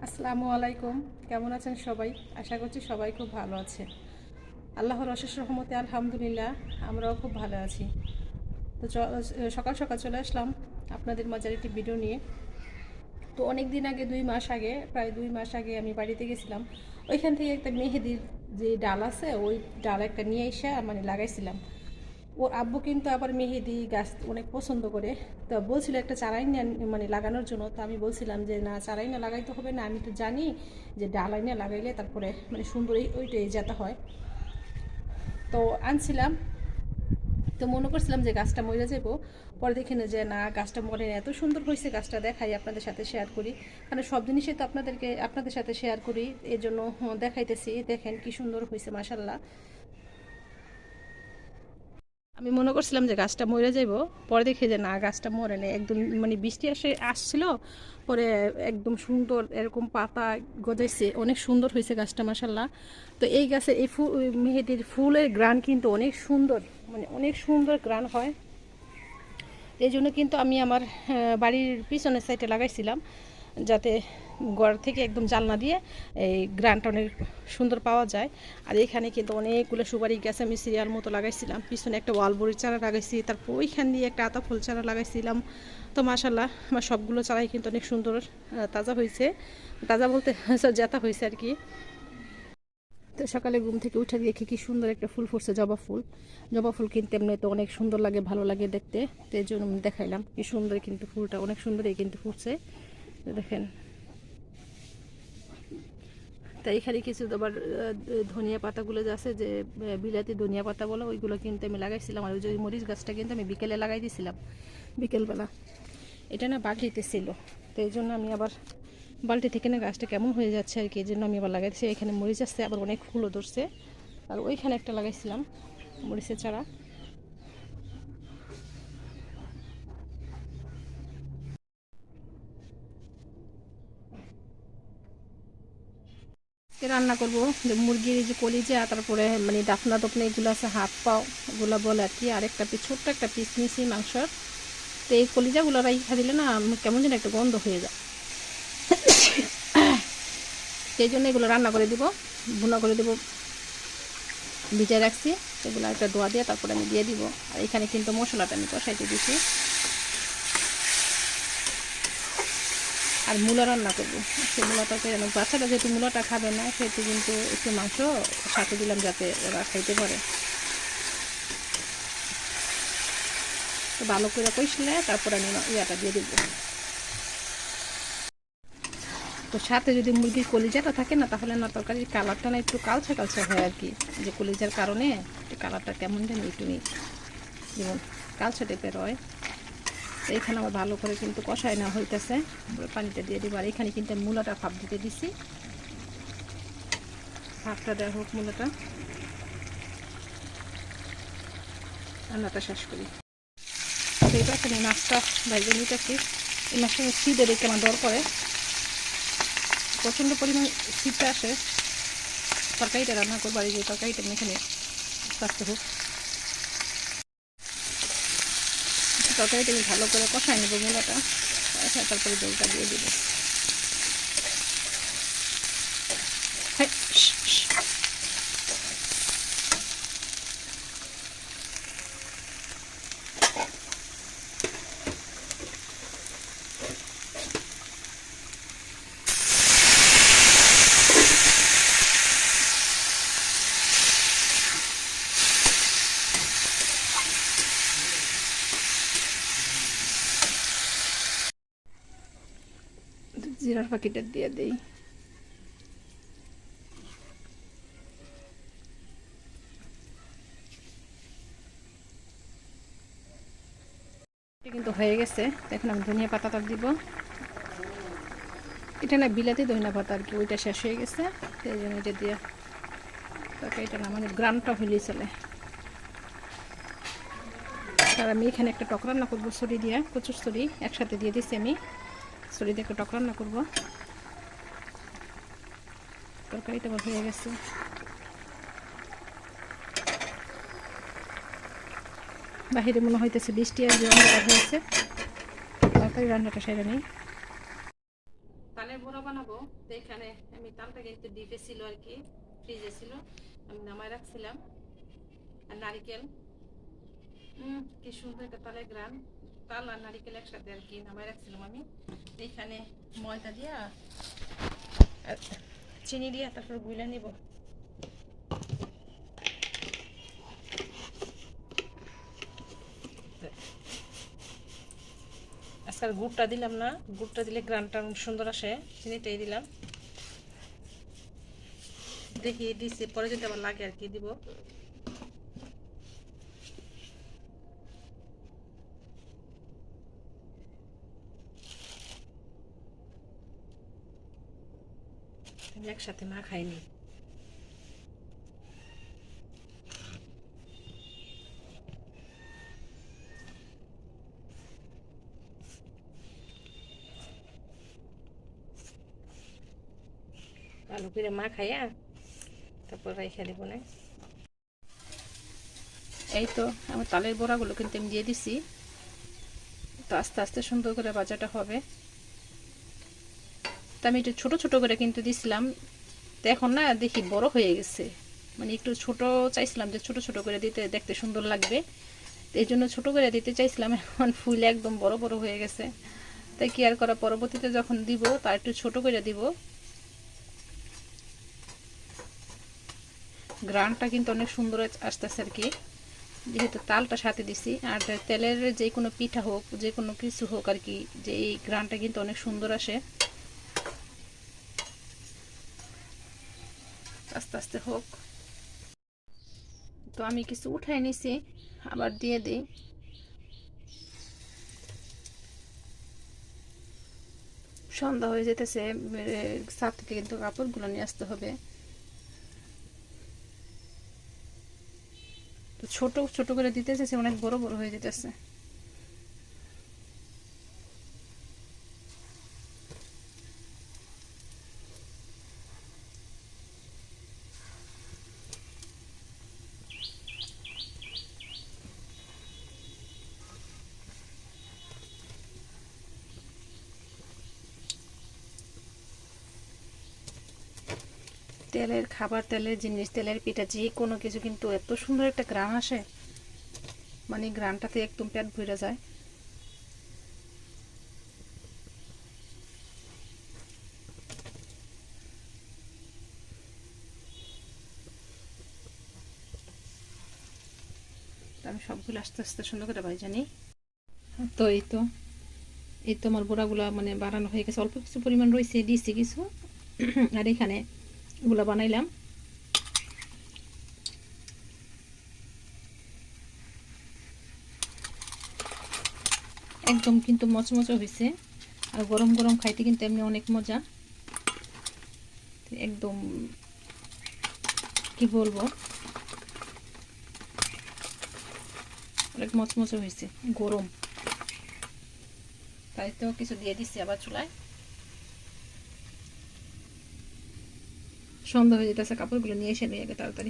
আসসালামু আলাইকুম। কেমন আছেন সবাই? আশা করছি সবাই খুব ভালো আছে। আল্লাহর অশেষ রহমতে আলহামদুলিল্লাহ আমরাও খুব ভালো আছি। তো সকাল সকাল চলে আসলাম আপনাদের মাঝে একটি ভিডিও নিয়ে। তো অনেক দিন আগে 2 মাস আগে, প্রায় 2 মাস আগে আমি বাড়িতে গেছিলাম। ওইখান থেকে একটা মেহেদির যে ডাল আছে ওই ডাল একটা নিয়ে এসে মানে লাগাইছিলাম। ওর আব্বু কিন্তু আবার মেহেদি গাছ অনেক পছন্দ করে। তো বলছিল একটা চারাই না মানে লাগানোর জন্য। তো আমি বলছিলাম যে না, চারাই না লাগাইতে হবে না, আমি তো জানি যে ডাল আইনা লাগাইলে তারপরে মানে সুন্দর ওইটাই যেতে হয়। তো আনছিলাম। তো মনে করছিলাম যে গাছটা মরে যাবো, পরে দেখি না যে না, গাছটা মরে না, এত সুন্দর হয়েছে। গাছটা দেখাই, আপনাদের সাথে শেয়ার করি, কারণ সব জিনিসই তো আপনাদের সাথে শেয়ার করি, এই জন্য দেখাইতেছি। দেখেন কি সুন্দর হয়েছে, মাশাল্লাহ। আমি মনে করছিলাম যে গাছটা মরে যাইব, পরে দেখি যে না, গাছটা মরে নেই, একদম মানে বৃষ্টি আসছিল, পরে একদম সুন্দর এরকম পাতা গজাইছে, অনেক সুন্দর হয়েছে গাছটা, মাশাল্লাহ। তো এই গাছে এই ফুল, মেহেদির ফুলের গ্রান কিন্তু অনেক সুন্দর, মানে অনেক সুন্দর গ্রান হয়। এই জন্য কিন্তু আমি আমার বাড়ির পিছনের সাইডে লাগাইছিলাম, যাতে ঘর থেকে একদম জানলা দিয়ে এই গ্রানটা অনেক সুন্দর পাওয়া যায়। আর এখানে কিন্তু অনেকগুলো সুপারি গাছ আমি সিরিয়াল মতো লাগাইছিলাম। পিছনে একটা ওয়ালবরির চারা লাগাইছি, তারপর ওইখান দিয়ে একটা আতা ফুল চারা লাগাইছিলাম। তো মাশাল্লাহ আমার সবগুলো চারাই কিন্তু অনেক সুন্দর তাজা হয়েছে। তাজা বলতে জাতা হয়েছে আর কি। তো সকালে ঘুম থেকে উঠে দেখি কি সুন্দর একটা ফুল ফুটছে, জবা ফুল। জবা ফুল কিন্তু এমনি তো অনেক সুন্দর লাগে, ভালো লাগে দেখতে। তো এই জন্য আমি দেখাইলাম কি সুন্দর, কিন্তু ফুলটা অনেক সুন্দরই কিন্তু ফুটছে, দেখেন। তো এখানে কিছু আবার ধনিয়া পাতাগুলো যে আছে, যে বিলাতি ধনিয়া পাতা বলো, ওইগুলো কিন্তু আমি লাগাইছিলাম। আর ওই যে মরিচ গাছটা কিন্তু আমি বিকেলে লাগাই দিয়েছিলাম, বিকেলবেলা। এটা না বালতিতে ছিল, তো এই জন্য আমি আবার বালতি থেকে না গাছটা কেমন হয়ে যাচ্ছে আর কি, এই জন্য আমি আবার লাগাইছি। এখানে মরিচ আসছে, আবার অনেক ফুলও ধরছে। আর ওইখানে একটা লাগাইছিলাম মরিচের চারা। রান্না করবো যে মুরগির যে কলিজা, তারপরে মানে ডাফনা দপনা এগুলো আছে, হাত পাও ওগুলো বলে আর কি। আর একটা পিস, ছোট্ট একটা পিস নিয়েছি মাংসর। তো এই কলিজাগুলো রাইখা দিলে না কেমন যেন একটা গন্ধ হয়ে যায়, সেই জন্য এগুলো রান্না করে দিব, ভুনা করে দেবো। ভিজায় রাখছি এগুলো, একটা ধোয়া দিয়ে তারপরে আমি দিয়ে দিব। আর এখানে কিন্তু মশলাটা আমি কষাইতে দিছি। আর মূলা রান্না করবো, সেই মূলাটাকে যেন বাচ্চাটা যেহেতু মূলাটা খাবে না, সেহেতু কিন্তু একটু মাংস সাথে দিলাম যাতে ওরা খাইতে পারে। তো ভালো করে কষলে তারপরে আমি ইয়াটা দিয়ে দিব। তো সাথে যদি মুরগির কলিজাটা থাকে না, তাহলে না তরকারির কালারটা না একটু কালচে কালচে হয় আর কি, যে কলিজার কারণে কালারটা কেমন জানি একটু যেমন কালচে টাইপের হয়। তো এখানে আমার ভালো করে কিন্তু কষায় নেওয়া হইতেছে, পানিটা দিয়ে দিব। আর এখানে কিন্তু মূলাটা ভাপ দিতে দিছি, ভাপটা দেওয়া হোক, মূলাটা রান্নাটা শেষ করি। সেই পাশে মাছটা ভাইজে নিতেছি। এই মাছটা শীতে রেখে আমার দর করে, প্রচণ্ড পরিমাণ শীতটা আসে। তরকারিটা রান্না করবো, আর এই যে তরকারিটা আমি এখানে কাটতে হোক। তরকারিটা আমি ভালো করে কষাই নেবো, মূলাটা তারপরে জলটা দিয়ে দেবো। জিরার পাখিটা দিয়ে দিই। কিন্তু হয়ে গেছে, এখন আমি ধনিয়া পাতাটা দিব। এটা না বিলাতি ধনিয়া পাতা আর কি, ওইটা শেষ হয়ে গেছে, সেই জন্য এটা দিয়ে তরকারিটা না মানে গ্রামটা হইলেই চলে। আর আমি এখানে একটা টক রান্না করবো ছড়ি দিয়ে, কচুর ছড়ি একসাথে দিয়ে দিচ্ছি আমি। ছড়ি দিয়ে একটা টক রান্না করবো। তরকারিটা আমার হয়ে গেছে। বাহিরে মনে হইতেছে বৃষ্টি আসবে, অন্ধকার হয়েছে। তরকারি রান্নাটা সেরে নেই। তালের বড়া বানাবো। তো এখানে আমি তালটা কিন্তু ডিপে ছিল আর কি, ফ্রিজে ছিল, আমি নামায় রাখছিলাম। আর নারিকেল, কি সুন্দর একটা তালের গ্রান, তাল আর নারিকেল একসাথে আর কি নামায় রাখছিলাম আমি। এখানে ময়দা দিয়া চিনি দিয়া তারপর গুলা নিব। আজকাল গুড়টা দিলাম না, গুড়টা দিলে গ্রানটা সুন্দর আসে, চিনিটাই দিলাম। দেখি দিচ্ছি, পরে যদি আবার লাগে আর কি দিব। একসাথে না খাইনি। ভালো করে মা খাইয়া তারপর রেখে দিব না। এই তো আমার তালের বড়াগুলো কিন্তু আমি দিয়ে দিছি। তো আস্তে আস্তে সুন্দর করে ভাজাটা হবে। তো আমি একটু ছোট ছোট করে কিন্তু দিছিলাম, তো এখন না দেখি বড় হয়ে গেছে। মানে একটু ছোট চাইছিলাম যে ছোট ছোট করে দিতে দেখতে সুন্দর লাগবে, এই জন্য ছোট করে দিতে চাইছিলাম। এখন ফুল একদম বড় বড় হয়ে গেছে, তাই কি আর করা, পরবর্তীতে যখন দিব তা একটু ছোট করে দিব। গ্রানটা কিন্তু অনেক সুন্দর আসতেছে আর কি, যেহেতু তালটা সাথে দিছি। আর তেলের যে কোনো পিঠা হোক, যে কোনো কিছু হোক আর কি, যে এই গ্রানটা কিন্তু অনেক সুন্দর আসে। আস্তে আস্তে হোক। তো আমি কিছু উঠাই নিছি, আবার দিয়ে দিই। সন্ধ্যা হয়ে যেতেছে, ছাদ থেকে কিন্তু কাপড়গুলো নিয়ে আসতে হবে। তো ছোট ছোট করে দিতে চাইছে, অনেক বড় বড় হয়ে যেতেছে। তেলের খাবার, তেলের জিনিস, তেলের পিঠা, যে কোনো কিছু কিন্তু এত সুন্দর একটা গ্রান আসে, মানে গ্রানটাতে একদম পেট ভরে যায়। আমি সবগুলো আস্তে আস্তে সুন্দর করে ভাই জানি। তো এই তো আমার বড়াগুলা মানে বানানো হয়ে গেছে, অল্প কিছু পরিমাণ রয়েছে, দিয়েছি কিছু। আর এখানে এগুলো বানাইলাম। একদম কিন্তু মচমচে হয়েছে, আর গরম গরম খাইতে কিন্তু এমনি অনেক মজা। একদম কি বলবো, অনেক মচমচে হয়েছে, গরম। তাই তো কিছু দিয়ে দিচ্ছি আবার চুলায়। সন্ধ্যা হয়ে যেতেছে, কাপড়গুলো নিয়ে এসে নিয়ে তাড়াতাড়ি।